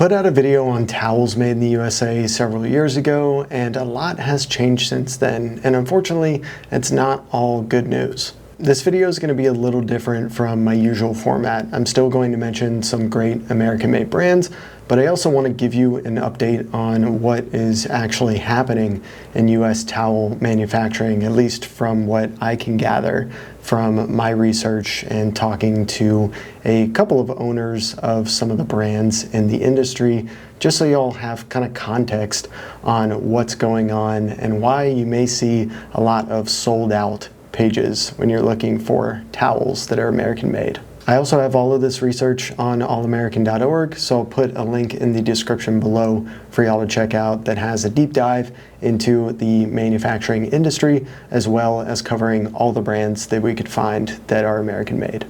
Put out a video on towels made in the USA several years ago, and a lot has changed since then, and unfortunately, it's not all good news. This video is going to be a little different from my usual format. I'm still going to mention some great American-made brands, but I also want to give you an update on what is actually happening in US towel manufacturing, at least from what I can gather from my research and talking to a couple of owners of some of the brands in the industry, just so y'all have kind of context on what's going on and why you may see a lot of sold out pages when you're looking for towels that are American made. I also have all of this research on allamerican.org, so I'll put a link in the description below for y'all to check out that has a deep dive into the manufacturing industry, as well as covering all the brands that we could find that are American made.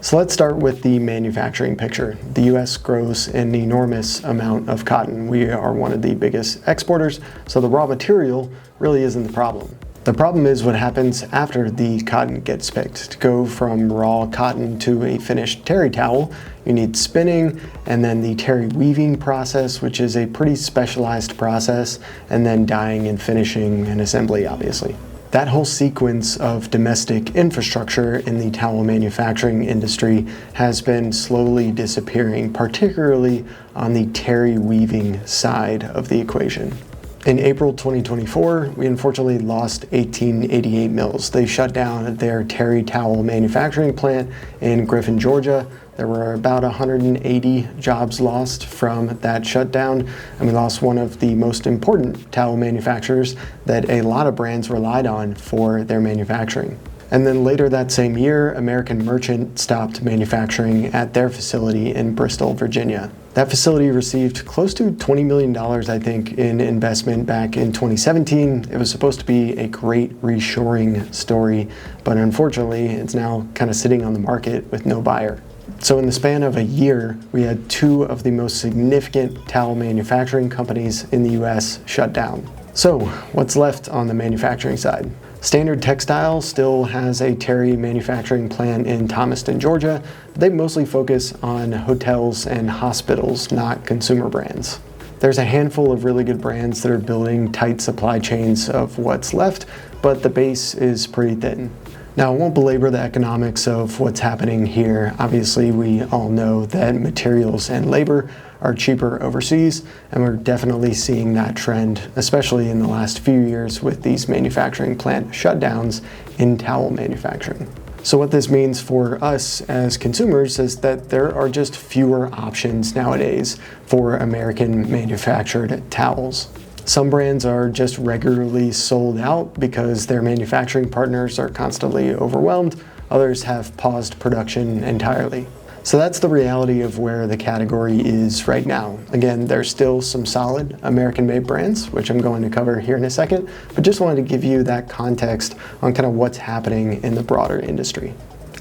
So let's start with the manufacturing picture. The US grows an enormous amount of cotton. We are one of the biggest exporters, so the raw material really isn't the problem. The problem is what happens after the cotton gets picked. To go from raw cotton to a finished terry towel, you need spinning, and then the terry weaving process, which is a pretty specialized process, and then dyeing and finishing and assembly, obviously. That whole sequence of domestic infrastructure in the towel manufacturing industry has been slowly disappearing, particularly on the terry weaving side of the equation. In April 2024, we unfortunately lost 1888 mills. They shut down their terry towel manufacturing plant in Griffin, Georgia. There were about 180 jobs lost from that shutdown, and we lost one of the most important towel manufacturers that a lot of brands relied on for their manufacturing. And then later that same year, American Merchant stopped manufacturing at their facility in Bristol, Virginia. That facility received close to $20 million, I think, in investment back in 2017. It was supposed to be a great reshoring story, but unfortunately, it's now kind of sitting on the market with no buyer. So in the span of a year, we had two of the most significant towel manufacturing companies in the US shut down. So what's left on the manufacturing side? Standard Textile still has a terry manufacturing plant in Thomaston, Georgia. They mostly focus on hotels and hospitals, not consumer brands. There's a handful of really good brands that are building tight supply chains of what's left, but the base is pretty thin. Now, I won't belabor the economics of what's happening here. Obviously, we all know that materials and labor are cheaper overseas, and we're definitely seeing that trend, especially in the last few years with these manufacturing plant shutdowns in towel manufacturing. So what this means for us as consumers is that there are just fewer options nowadays for American manufactured towels. Some brands are just regularly sold out because their manufacturing partners are constantly overwhelmed. Others have paused production entirely. So that's the reality of where the category is right now. Again, there's still some solid American-made brands, which I'm going to cover here in a second, but just wanted to give you that context on kind of what's happening in the broader industry.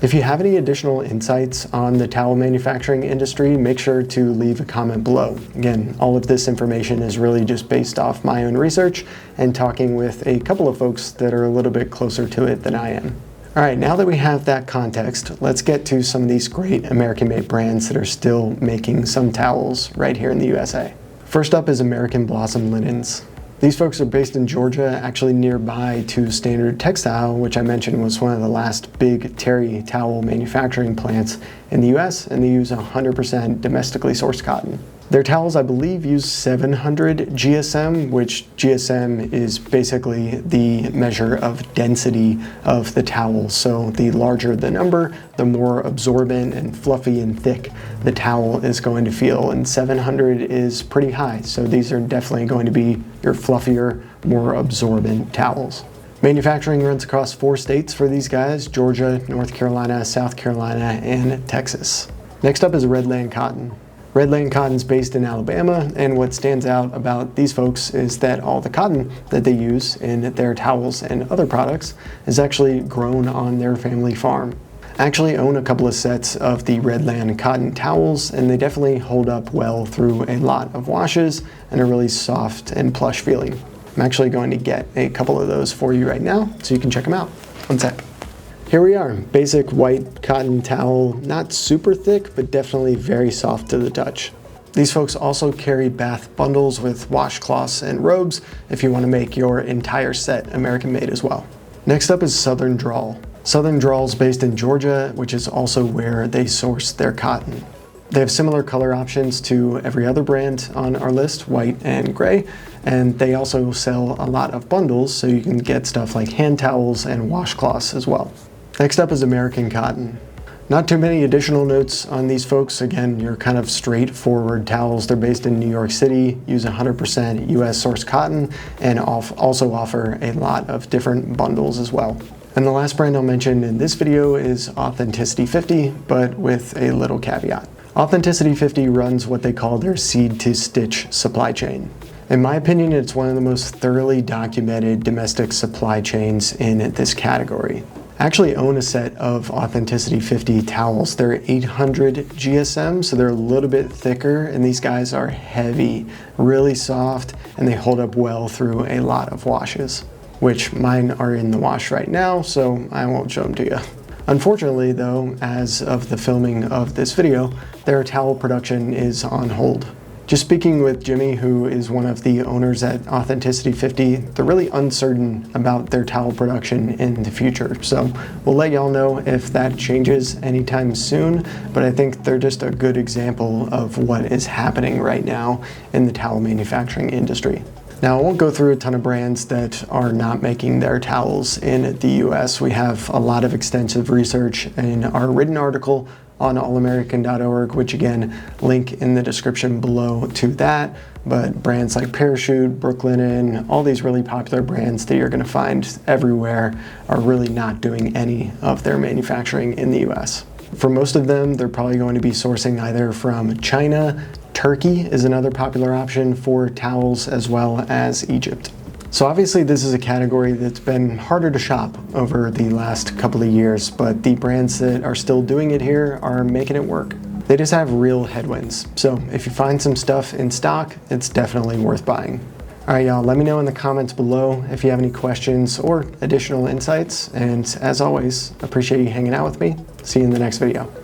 If you have any additional insights on the towel manufacturing industry, make sure to leave a comment below. Again, all of this information is really just based off my own research and talking with a couple of folks that are a little bit closer to it than I am. All right, now that we have that context, let's get to some of these great American-made brands that are still making some towels right here in the USA. First up is American Blossom Linens. These folks are based in Georgia, actually nearby to Standard Textile, which I mentioned was one of the last big terry towel manufacturing plants in the US, and they use 100% domestically sourced cotton. Their towels, I believe, use 700 GSM, which GSM is basically the measure of density of the towel. So the larger the number, the more absorbent and fluffy and thick the towel is going to feel, and 700 is pretty high. So these are definitely going to be your fluffier, more absorbent towels. Manufacturing runs across 4 states for these guys: Georgia, North Carolina, South Carolina, and Texas. Next up is Redland Cotton. Redland Cotton is based in Alabama, and what stands out about these folks is that all the cotton that they use in their towels and other products is actually grown on their family farm. I actually own a couple of sets of the Redland Cotton towels, and they definitely hold up well through a lot of washes and are really soft and plush feeling. I'm actually going to get a couple of those for you right now so you can check them out. One sec. Here we are, basic white cotton towel, not super thick, but definitely very soft to the touch. These folks also carry bath bundles with washcloths and robes if you want to make your entire set American made as well. Next up is Southern Drawl. Southern Drawl is based in Georgia, which is also where they source their cotton. They have similar color options to every other brand on our list, white and gray, and they also sell a lot of bundles, so you can get stuff like hand towels and washcloths as well. Next up is American Cotton. Not too many additional notes on these folks. Again, you're kind of straightforward towels. They're based in New York City, use 100% US sourced cotton, and also offer a lot of different bundles as well. And the last brand I'll mention in this video is Authenticity 50, but with a little caveat. Authenticity 50 runs what they call their seed to stitch supply chain. In my opinion, it's one of the most thoroughly documented domestic supply chains in this category. I actually own a set of Authenticity 50 towels. They're 800 GSM, so they're a little bit thicker, and these guys are heavy, really soft, and they hold up well through a lot of washes, which mine are in the wash right now, so I won't show them to you. Unfortunately though, as of the filming of this video, their towel production is on hold. Just speaking with Jimmy, who is one of the owners at Authenticity 50, they're really uncertain about their towel production in the future. So we'll let y'all know if that changes anytime soon, but I think they're just a good example of what is happening right now in the towel manufacturing industry. Now, I won't go through a ton of brands that are not making their towels in the US. We have a lot of extensive research in our written article on allamerican.org, which again, link in the description below to that. But brands like Parachute, Brooklinen, all these really popular brands that you're gonna find everywhere are really not doing any of their manufacturing in the US. For most of them, they're probably going to be sourcing either from China, Turkey is another popular option for towels, as well as Egypt. So obviously this is a category that's been harder to shop over the last couple of years, but the brands that are still doing it here are making it work. They just have real headwinds. So if you find some stuff in stock, it's definitely worth buying. All right, y'all, let me know in the comments below if you have any questions or additional insights. And as always, appreciate you hanging out with me. See you in the next video.